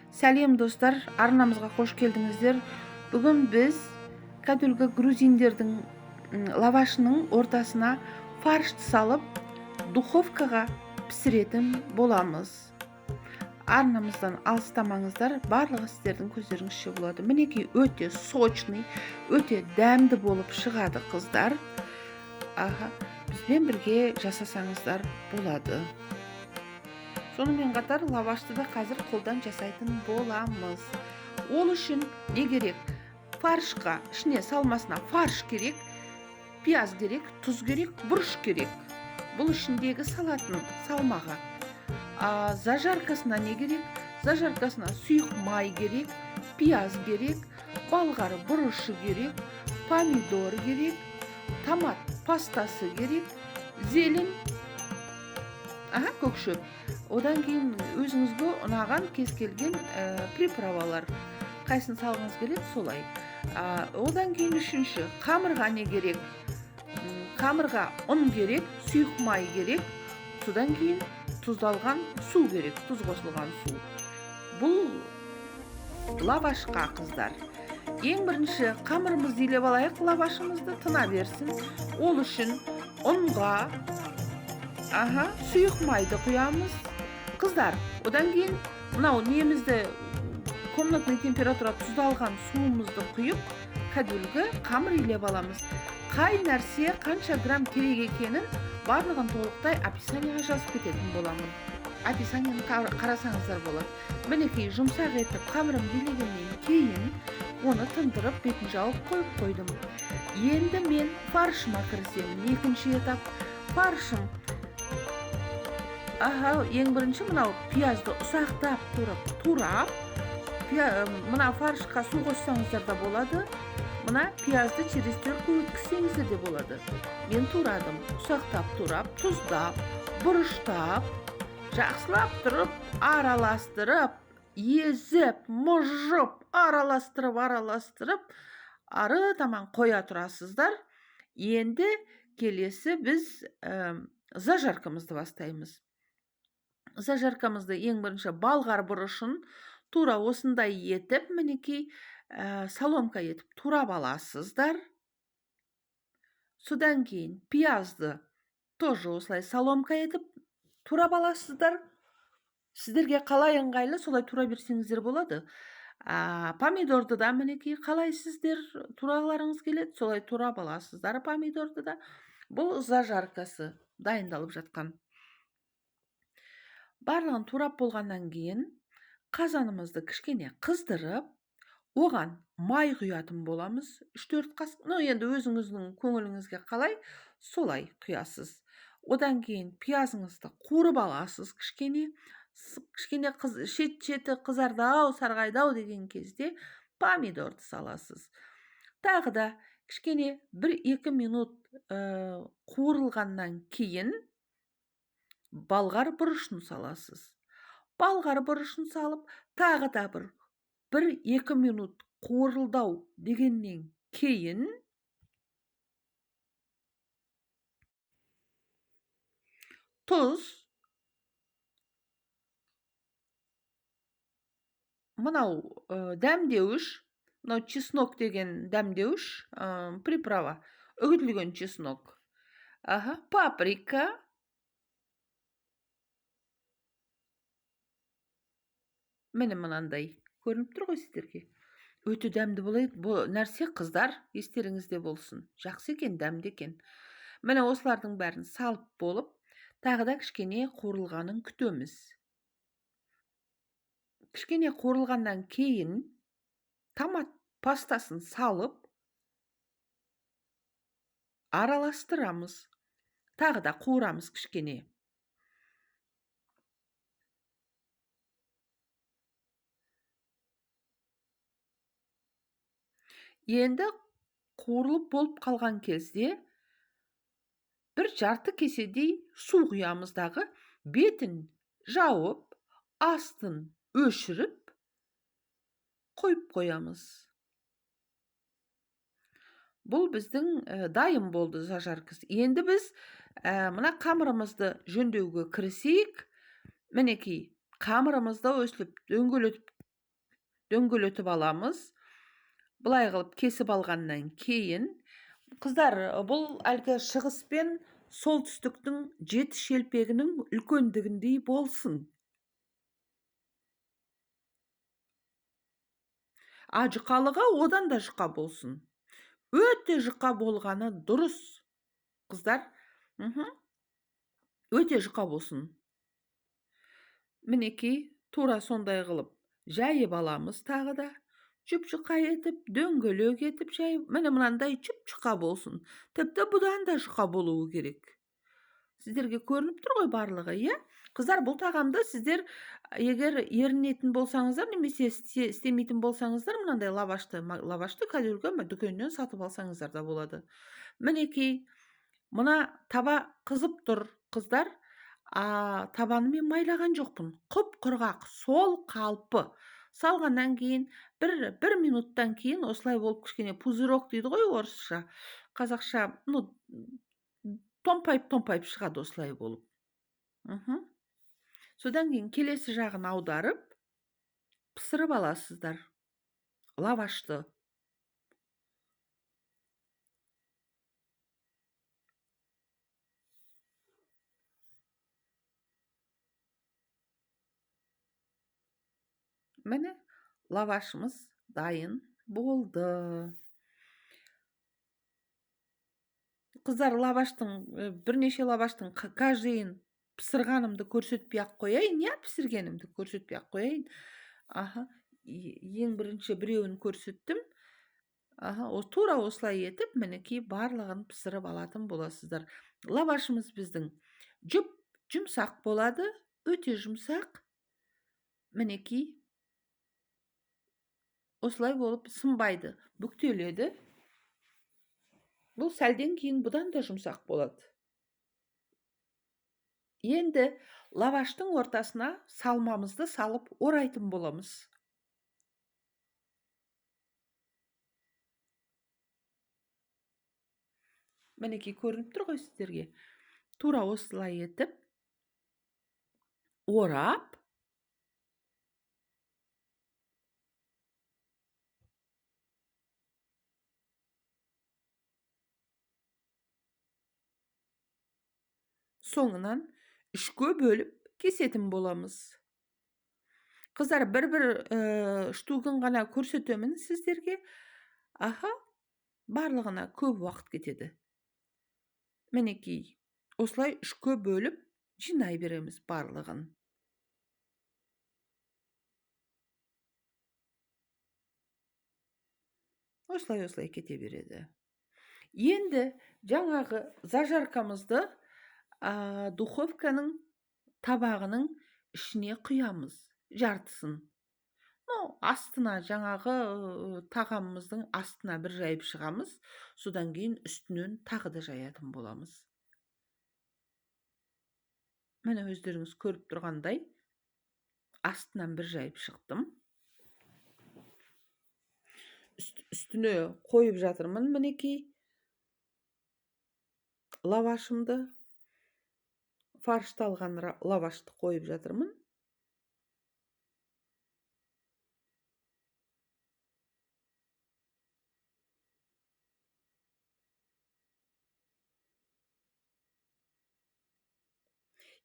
Сәлем достар, арнамызға қош келдіңіздер. Бүгін біз кәдімгі грузиндердің лавашының ортасына фаршты салып, духовкаға пісіретін боламыз. Арнамыздан алыстамаңыздар, барлығы сіздердің көздеріңізше болады. Мінекей өте сочный, өте дәмді болып шығады қыздар. Бізбен бірге жасасаңыздар болады. Сонымен қатар лавашты да қазір қолдан жасайтын боламыз. Ол үшін не керек? Фаршқа, ішіне салмасына фарш керек, пияз керек, тұз керек, бұрыш керек. Бұл ішіндегі салатын салмаға. Зажаркасына не керек? Зажаркасына сұйық май керек, пияз керек, балғар бұрышы керек, помидор керек, томат пастасы керек, зелень, көкшөп. Одан кейін өзіңізге ұнаған кез келген приправалар. Қайсын салғыңыз келеді, солай. Одан кейін үшінші, қамырға не керек? Қамырға ұн керек, сұйық май керек, содан кейін тұздалған су керек, тұз қосылған су. Бұл лавашқа қыздар. Ең бірінші қамырымызды илеп алайық, лавашымызды тына берсін. Ол үшін ұнға сұйық майды құямыз. Қыздар, одан кейін мынау немізді комнатный температура тұздалған суымызды құйып, кәдімгі қамыр илеп аламыз. Қай нәрсе қанша грамм керек екенін барлығын толықтай описанияға жазып кететін боламын. Описанияны қарасаңыздар болады. Мінекей жұмсақ етіп қамырымды илегеннен кейін оны тындырып бетін жауып қойып қойдым. Енді мен фаршыма кірісемін. Екінші этап фаршым. Ең бірінші мынау пиязды ұсақтап турап, мына фаршқа су қоссаңыздар да болады. Мына пиязды через терку өткізсеңіздер де болады. Мен турадым, ұсақтап турап, тұздап, бұрыштап, жақсылап тұрып, араластырып, езіп, мұжып, араластырып, ары таман қоя тұрасыздар. Енді келесі біз зажаркамызды бастаймыз. Зажаркамызды ең бірінші балғар бұрышын тура осындай етіп, мінекей соломка етіп турап аласыздар. Содан кейін пиязды тоже осылай соломка етіп турап аласыздар. Сіздерге қалай ыңғайлы, солай тура берсеңіздер болады. Помидорды да мінекей қалай сіздер тураларыңыз келеді, солай турап аласыздар помидорды да. Бұл зажаркасы дайындалып жатқан. Барлығын турап болғаннан кейін қазанымызды кішкене қыздырып, оған май құятын боламыз. 3-4 қасық, енді өзіңіздің көңіліңізге қалай, солай құясыз. Одан кейін пиязыңызды қуырып аласыз кішкене шеті қызардау, сарғайдау деген кезде помидорды саласыз. Тағы да кішкене 1-2 минут қуырылғаннан кейін балғар бұрышын саласыз. Балғар бұрышын салып, тағы да 1-2 минут қуырылдау дегеннен кейін тұз, мынау дәмдеуіш, мынау чеснок деген дәмдеуіш, приправа, үгітілген чеснок, паприка, міне мынандай көрініп тұр ғой сіздерге. Өте дәмді болады. Бұл нәрсе қыздар, естеріңізде болсын. Жақсы екен, дәмді екен. Міне осылардың бәрін салып болып, тағы да кішкене қуырылғанын күтеміз. Кішкене қуырылғаннан кейін томат пастасын салып, араластырамыз. Тағы да қуырамыз кішкене. Енді қуырылып болып қалған кезде 1/2 кеседей су құямыздағы, бетін жауып, астын өшіріп, қойып қоямыз. Бұл біздің дайын болды зажаркасы. Енді біз мына қамырымызды жөндеуге кірісейік. Мінекей, қамырымызды өсіліп, дөңгелетіп дөңгөлөтүп аламыз. Былай кылып кесип алгандан кийин кыздар, бул әлгі шығыс пен солтүстіктің жеті шелпегінің үлкендігіндей болсын. Жұқалығы одан да жұқа болсын. Өте жұқа болғаны дұрыс. Қыздар, өте жұқа болсын. Мінекей, тура сондай қылып жайып аламыз тағы да. Жұп-жұқа етіп, дөңгөлек етіп жайып, міне мынандай жұп-жұқа болсын. Тіпті бұдан да жұқа болуы керек. Сіздерге көрініп тұр ғой барлығы, иә? Қыздар, бұл тағамды сіздер егер ерінетін болсаңыздар, немесе істемейтін болсаңыздар, мынандай лавашты кәдімгі дүкеннен сатып алсаңыздар да болады. Мінекей, мына таба қызып тұр, қыздар. Табаны мен майлаған жоқпын. Құп-құрғақ, сол қалпы. Салғаннан кейін, бір минуттан кейін осылай болып кішкене пузырок дейді ғой орысша. Қазақша, томпайып шығады осылай болып. Содан кейін келесі жағын аударып, пісіріп аласыздар лавашты. Міне, лавашымыз дайын болды. Қыздар, бірнеше лаваштың каждыйын пісірғанымды көрсетпей ақ қояйын, я пісіргенімді көрсетпей ақ қояйын. Ең бірінші біреуін көрсеттім. Тура осылай етіп, мінекей барлығын пісіріп алатын боласыздар. Лавашымыз біздің жұмсақ болады, өте жұмсақ. Мінекей осылай болып сынбайды, бүктеледі. Бұл сәлден кейін бұдан да жұмсақ болады. Енді лаваштың ортасына салмамызды салып орайтын боламыз. Мінекей көрініп тұр ғой сіздерге. Тура осылай етіп, орап, соңынан үшке бөліп кесетін боламыз. Қыздар, бір штугын ғана көрсетемін сіздерге. Барлығына көп уақыт кетеді. Мінекей, осылай үшке бөліп жинай береміз барлығын. Осылай кете береді. Енді жаңағы зажаркамызды духовканың табағының ішіне құямыз, жартысын. Астына, жаңағы тағамымыздың астына бір жайып шығамыз, содан кейін үстінен тағы да жаятын боламыз. Міне өздеріңіз көріп тұрғандай, астынан бір жайып шықтым. Үстіне қойып жатырмын, мінекей лавашымды, фаршталған лавашты қойып жатырмын.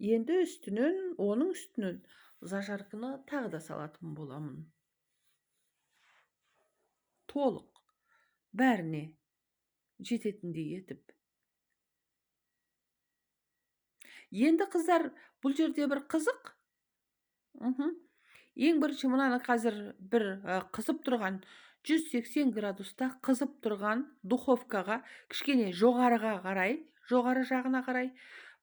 Енді оның үстінен зажарканы тағы да салатын боламын. Толық, бәріне жететіндей етіп. Енді қыздар, бұл жерде бір қызық. Ең бірінші мынаны қазір бір қызып тұрған 180 градуста қызып тұрған духовкаға кішкене жоғары жағына қарай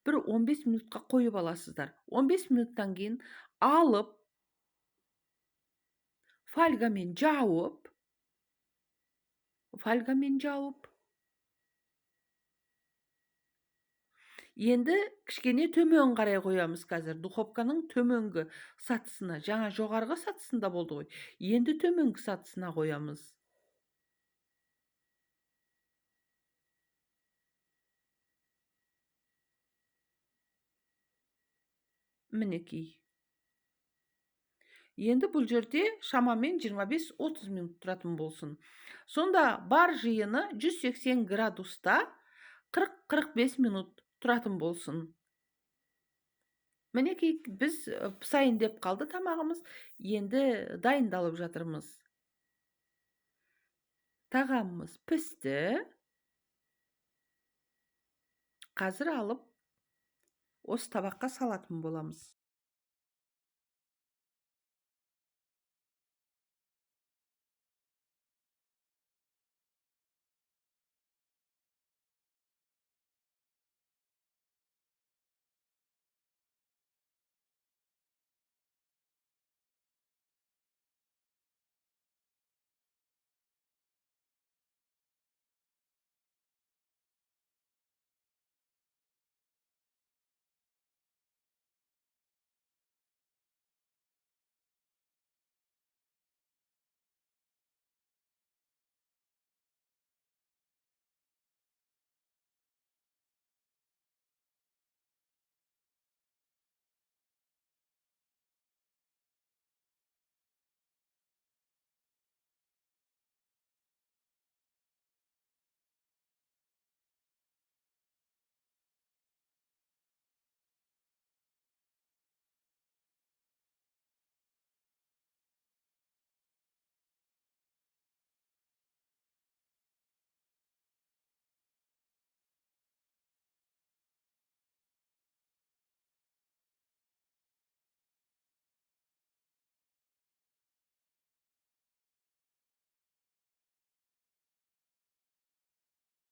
бір 15 минутқа қойып аласыздар. 15 минуттан кейін алып, фольгамен жауып, енді кішкене төмен қарай қоямыз қазір. Духовканың төменгі сатысына, жаңа жоғарғы сатысында болды ғой. Енді төменгі сатысына қоямыз. Мінекей. Енді бұл жерде шамамен 25-30 минут тұратын болсын. Сонда бар жиыны 180 градуста 40-45 минут тұратын болсын. Мінекей біз пісайын деп қалды тамағымыз, енді дайындалып жатырмыз. Тағамымыз пісті. Қазір алып осы табаққа салатын боламыз.